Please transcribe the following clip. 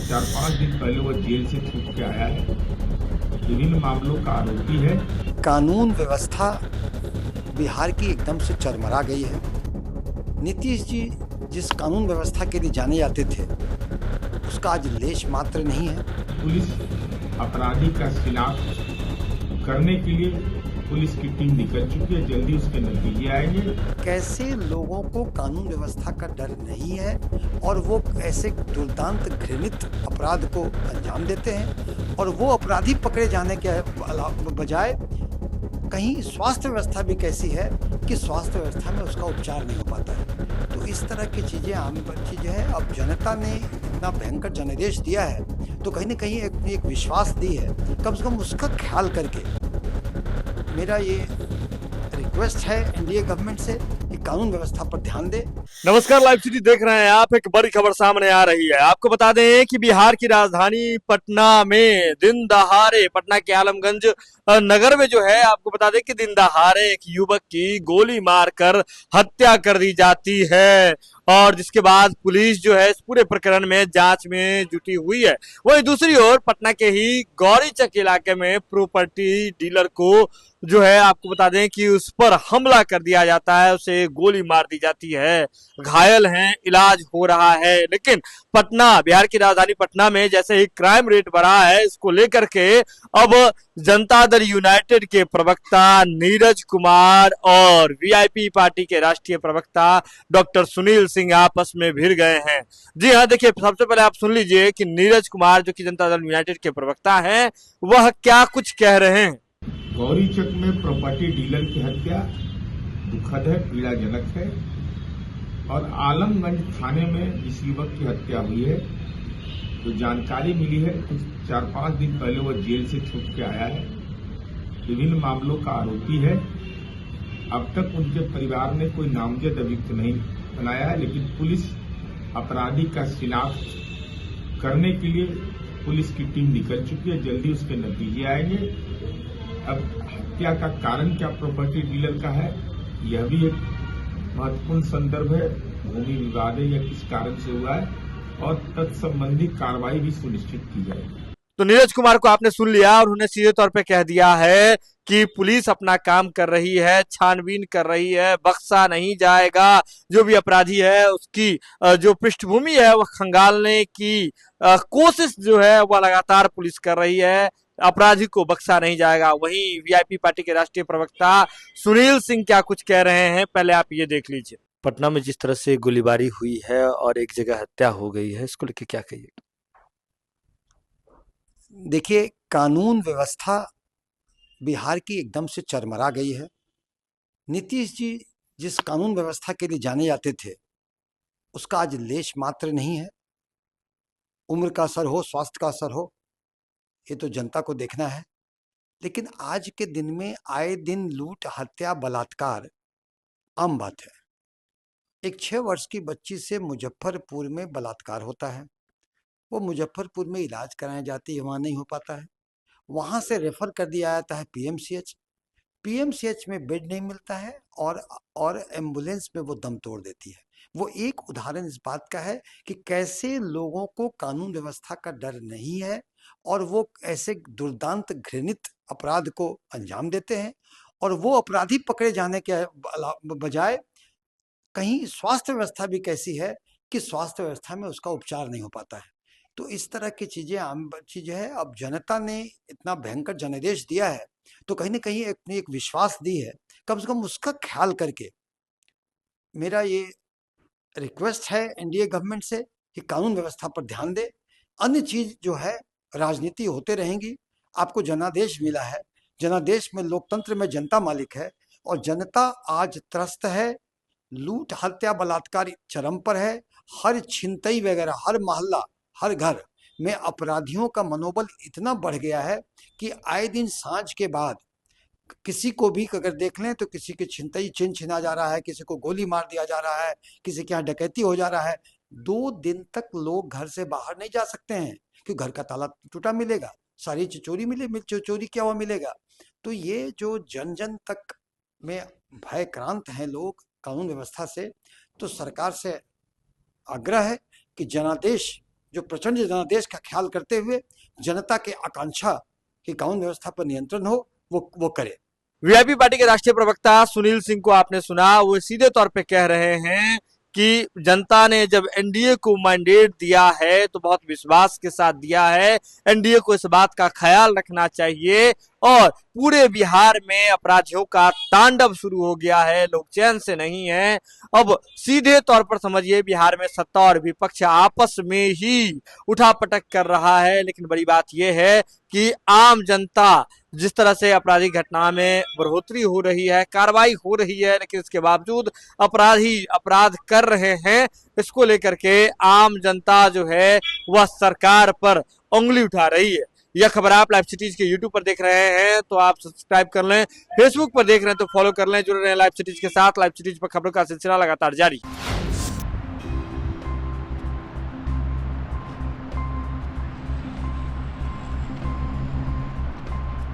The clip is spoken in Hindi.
4-5 दिन पहले वो जेल से छूट के आया है। विभिन्न मामलों का आरोपी है। कानून व्यवस्था बिहार की एकदम से चरमरा गई है। नीतीश जी जिस कानून व्यवस्था के लिए जाने जाते थे उसका आज लेश मात्र नहीं है। पुलिस अपराधी का शिनाख्त करने के लिए पुलिस की टीम निकल चुकी है। जल्दी उसके नतीजे आएंगे। कैसे लोगों को कानून व्यवस्था का डर नहीं है और वो ऐसे दुर्दांत घृणित अपराध को अंजाम देते हैं और वो अपराधी पकड़े जाने के बजाय कहीं स्वास्थ्य व्यवस्था भी कैसी है कि स्वास्थ्य व्यवस्था में उसका उपचार नहीं हो पाता है। तो इस तरह की चीज़ें आम चीज़ें हैं। अब जनता ने इतना भयंकर जनादेश दिया है तो कहीं ना कहीं एक विश्वास दी है, कम से कम उसका ख्याल करके मेरा ये रिक्वेस्ट है एनडीए गवर्नमेंट से कि कानून व्यवस्था पर ध्यान दे। नमस्कार, लाइव सिटी देख रहे हैं आप। एक बड़ी खबर सामने आ रही है। आपको बता दें कि बिहार की राजधानी पटना में दिन दहाड़े, पटना के आलमगंज नगर में जो है, आपको बता दें कि दिन दहाड़े एक युवक की गोली मारकर हत्या कर दी जाती है और जिसके बाद पुलिस जो है इस पूरे प्रकरण में जांच में जुटी हुई है। वहीं दूसरी ओर पटना के ही गौरीचक इलाके में प्रॉपर्टी डीलर को जो है, आपको बता दें कि उस पर हमला कर दिया जाता है, उसे गोली मार दी जाती है, घायल हैं, इलाज हो रहा है। लेकिन पटना, बिहार की राजधानी पटना में जैसे ही क्राइम रेट बढ़ा है, इसको लेकर के अब जनता दल यूनाइटेड के प्रवक्ता नीरज कुमार और वीआईपी पार्टी के राष्ट्रीय प्रवक्ता डॉक्टर सुनील सिंह आपस में भिड़ गए हैं। जी हाँ, देखिए, सबसे पहले आप सुन लीजिए कि नीरज कुमार जो कि जनता दल यूनाइटेड के प्रवक्ता हैं, वह क्या कुछ कह रहे हैं। गौरीचक में प्रॉपर्टी डीलर की हत्या दुखद है, पीड़ाजनक है। और आलमगंज थाने में जिस युवक की हत्या हुई है, तो जानकारी मिली है कुछ 4-5 दिन पहले वो जेल से छूट के आया है। विभिन्न मामलों का आरोपी है। अब तक उनके परिवार ने कोई नामजद अभियुक्त नहीं बनाया है, लेकिन पुलिस अपराधी का शिनाख्त करने के लिए पुलिस की टीम निकल चुकी है। जल्दी उसके नतीजे आएंगे। अब हत्या का कारण क्या प्रॉपर्टी डीलर का है, यह भी एक महत्वपूर्ण संदर्भ है। भूमि विवाद है या किस कारण से हुआ है, और तत्संबंधी कार्रवाई भी सुनिश्चित की जाएगी। तो नीरज कुमार को आपने सुन लिया और उन्हें सीधे तौर पे कह दिया है कि पुलिस अपना काम कर रही है, छानबीन कर रही है, बख्शा नहीं जाएगा। जो भी अपराधी है उसकी जो पृष्ठभूमि है वह खंगालने की कोशिश जो है वह लगातार पुलिस कर रही है। अपराधी को बख्शा नहीं जाएगा। वहीं वीआईपी पार्टी के राष्ट्रीय प्रवक्ता सुनील सिंह क्या कुछ कह रहे हैं, पहले आप ये देख लीजिए। पटना में जिस तरह से गोलीबारी हुई है और एक जगह हत्या हो गई है, इसको लेकर क्या कहिए। देखिए, कानून व्यवस्था बिहार की एकदम से चरमरा गई है। नीतीश जी जिस कानून व्यवस्था के लिए जाने जाते थे उसका आज लेश मात्र नहीं है। उम्र का असर हो, स्वास्थ्य का असर हो, ये तो जनता को देखना है। लेकिन आज के दिन में आए दिन लूट, हत्या, बलात्कार आम बात है। एक 6 वर्ष की बच्ची से मुजफ्फरपुर में बलात्कार होता है। वो मुजफ्फरपुर में इलाज कराने जाती है, वहाँ नहीं हो पाता है। वहाँ से रेफर कर दिया जाता है पीएमसीएच। पीएमसीएच में बेड नहीं मिलता है और एम्बुलेंस में वो दम तोड़ देती है। वो एक उदाहरण इस बात का है कि कैसे लोगों को कानून व्यवस्था का डर नहीं है और वो ऐसे दुर्दांत घृणित अपराध को अंजाम देते हैं और वो अपराधी पकड़े जाने के बजाय कहीं स्वास्थ्य व्यवस्था भी कैसी है कि स्वास्थ्य व्यवस्था में उसका उपचार नहीं हो पाता है। तो इस तरह की चीज़ें आम चीज़ें हैं। अब जनता ने इतना भयंकर जनादेश दिया है तो कहीं ना कहीं एक विश्वास दी है, कम से कम उसका ख्याल करके मेरा ये रिक्वेस्ट है एनडीए गवर्नमेंट से कि कानून व्यवस्था पर ध्यान दे। अन्य चीज जो है, राजनीति होते रहेंगी। आपको जनादेश मिला है, जनादेश में लोकतंत्र में जनता मालिक है और जनता आज त्रस्त है। लूट, हत्या, बलात्कार चरम पर है। हर छिनतई वगैरह, हर मोहल्ला, हर घर में अपराधियों का मनोबल इतना बढ़ गया है कि आए दिन सांझ के बाद किसी को भी अगर देख लें तो किसी के छिनतई छिना जा रहा है, किसी को गोली मार दिया जा रहा है, किसी के यहाँ डकैती हो जा रहा है। 2 दिन तक लोग घर से बाहर नहीं जा सकते हैं कि घर का ताला टूटा मिलेगा, सारी चोरी किया हुआ मिलेगा। तो ये जो जन जन तक में भयक्रांत हैं लोग कानून व्यवस्था से, तो सरकार से आग्रह है कि जनादेश जो प्रचंड जनादेश का ख्याल करते हुए जनता के आकांक्षा कि कानून व्यवस्था पर नियंत्रण हो वो करे। वीआईपी पार्टी के राष्ट्रीय प्रवक्ता सुनील सिंह को आपने सुना, वो सीधे तौर पे कह रहे हैं कि जनता ने जब एनडीए को मैंडेट दिया है तो बहुत विश्वास के साथ दिया है, एनडीए को इस बात का ख्याल रखना चाहिए और पूरे बिहार में अपराधियों का तांडव शुरू हो गया है, लोग चैन से नहीं हैं। अब सीधे तौर पर समझिए बिहार में सत्ता और विपक्ष आपस में ही उठापटक कर रहा है, लेकिन बड़ी बात यह है कि आम जनता जिस तरह से आपराधिक घटना में बढ़ोतरी हो रही है, कार्रवाई हो रही है, लेकिन इसके बावजूद अपराधी अपराध कर रहे हैं, इसको लेकर के आम जनता जो है वह सरकार पर उंगली उठा रही है। यह खबर आप लाइव सिटीज के यूट्यूब पर देख रहे हैं तो आप सब्सक्राइब कर लें, फेसबुक पर देख रहे हैं तो फॉलो कर लें, जुड़े रहें लाइव सिटीज के साथ। लाइव सिटीज पर खबरों का सिलसिला लगातार जारी।